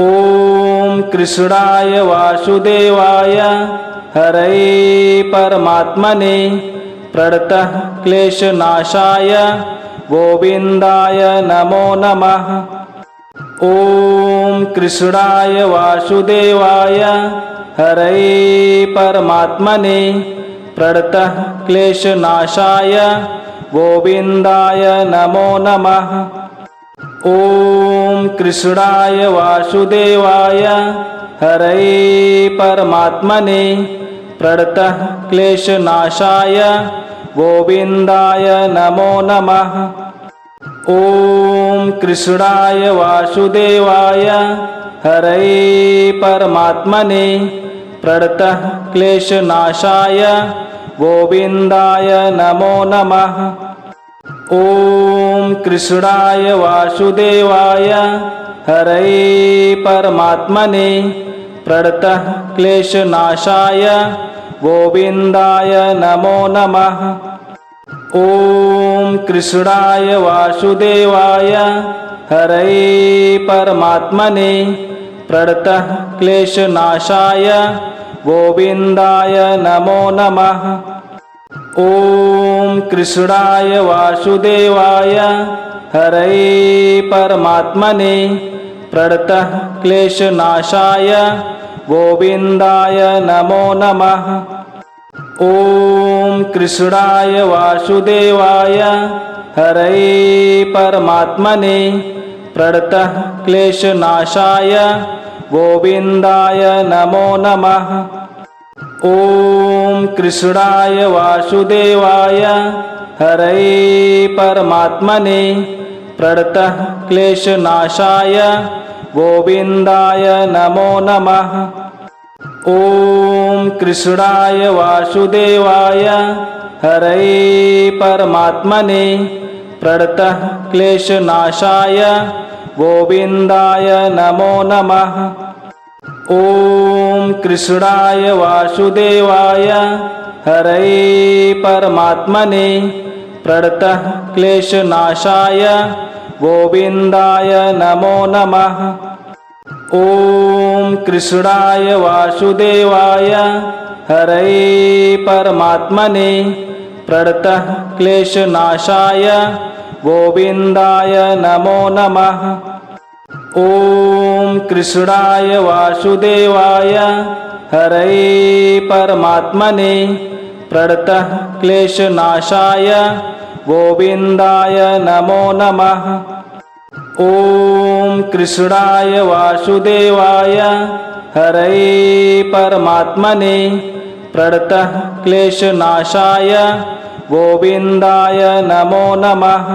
ओम कृष्णाय वासुदेवाय हरये परमात्मने प्रणतः क्लेशनाशाय गोविंदाय नमो नमः। ओम कृष्णाय वासुदेवाय हरये परमात्मने प्रणतः क्लेशनाशाय गोविंदाय नमो नमः। ओम कृष्णाय वासुदेवाय हरये परमात्मने प्रणतः क्लेशनाशाय गोविंदाय नमो नमः। ओम कृष्णाय वासुदेवाय हरये परमात्मने प्रणतः क्लेशनाशाय गोविंदाय नमो नमः। ओम कृष्णाय वासुदेवाय हरये परमात्मने प्रणतः क्लेशनाशाय गोविंदाय नमो नमः। ओम कृष्णाय वासुदेवाय हरये परमात्मने प्रणतः क्लेशनाशाय गोविंदाय नमो नमः। ओम कृष्णाय वासुदेवाय हरये परमात्मने प्रणतः क्लेशनाशाय गोविंदाय नमो नमः। ओम कृष्णाय वासुदेवाय हरये परमात्मने प्रणतः क्लेशनाशाय गोविंदाय नमो नमः। ओम कृष्णाय वासुदेवाय हरये परमात्मने प्रणतः क्लेशनाशाय गोविंदाय नमो नमः। ओम कृष्णाय वासुदेवाय हरये परमात्मने प्रणतः क्लेशनाशाय गोविंदाय नमो नमः। ओम कृष्णाय वासुदेवाय हरये परमात्मने प्रणतः क्लेशनाशाय गोविंदाय नमो नमः। ओम कृष्णाय वासुदेवाय हरये परमात्मने प्रणतः क्लेशनाशाय गोविंदाय नमो नमः। ओम कृष्णाय वासुदेवाय हरये परमात्मने प्रणतः क्लेशनाशाय गोविंदाय नमो नमः। ओम कृष्णाय वासुदेवाय हरये परमात्मने प्रणतः क्लेशनाशाय गोविंदाय नमो नमः।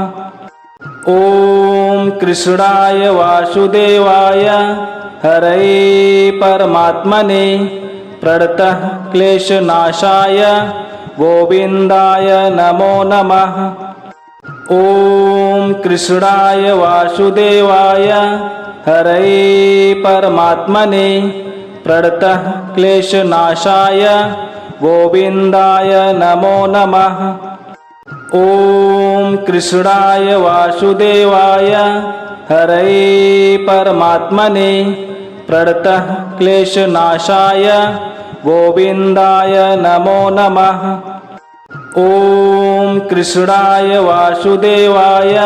ओम कृष्णाय वासुदेवाय हरये परमात्मने प्रणतः क्लेशनाशाय गोविंदाय नमो नमः। ओम कृष्णाय वासुदेवाय हरये परमात्मने प्रणतः क्लेशनाशाय गोविंदाय नमो नमः। ओम कृष्णाय वासुदेवाय हरये परमात्मने प्रणतः क्लेशनाशाय गोविंदाय नमो नमः। ओम कृष्णाय वासुदेवाय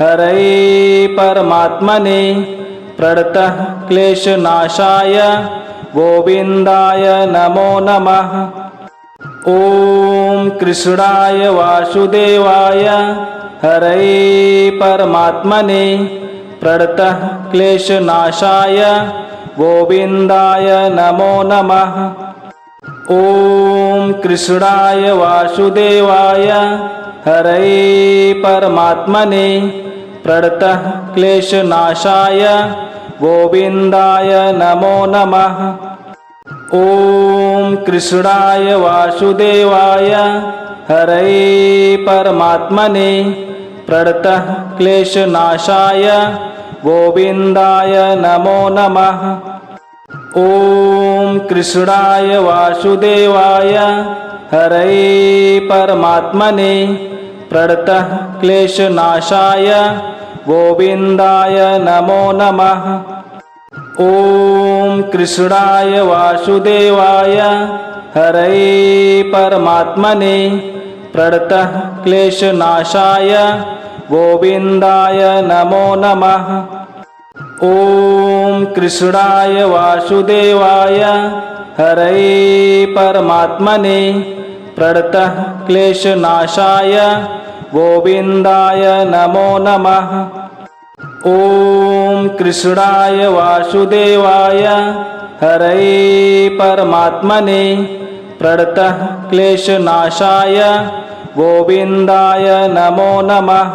हरये परमात्मने प्रणतः क्लेशनाशाय गोविंदाय नमो नमः। ओम कृष्णाय वासुदेवाय हरये परमात्मने प्रणतः क्लेशनाशाय गोविंदाय नमो नमः। ओम कृष्णाय वासुदेवाय हरये परमात्मने प्रणतः क्लेशनाशाय गोविंदाय नमो नमः। ओम कृष्णाय वासुदेवाय हरये परमात्मने प्रणतः क्लेशनाशाय गोविंदाय नमो नमः। ओम कृष्णाय वासुदेवाय हरये परमात्मने प्रणतः क्लेशनाशाय गोविंदाय नमो नमः। ॐ कृष्णाय वासुदेवाय हरये परमात्मने प्रणतः क्लेशनाशाय गोविन्दाय नमो नमः। ॐ कृष्णाय वासुदेवाय हरये परमात्मने प्रणतः क्लेशनाशाय गोविन्दाय नमो नमः। ॐ कृष्णाय वासुदेवाय हरये परमात्मने प्रणतः क्लेशनाशाय गोविन्दाय नमो नमः।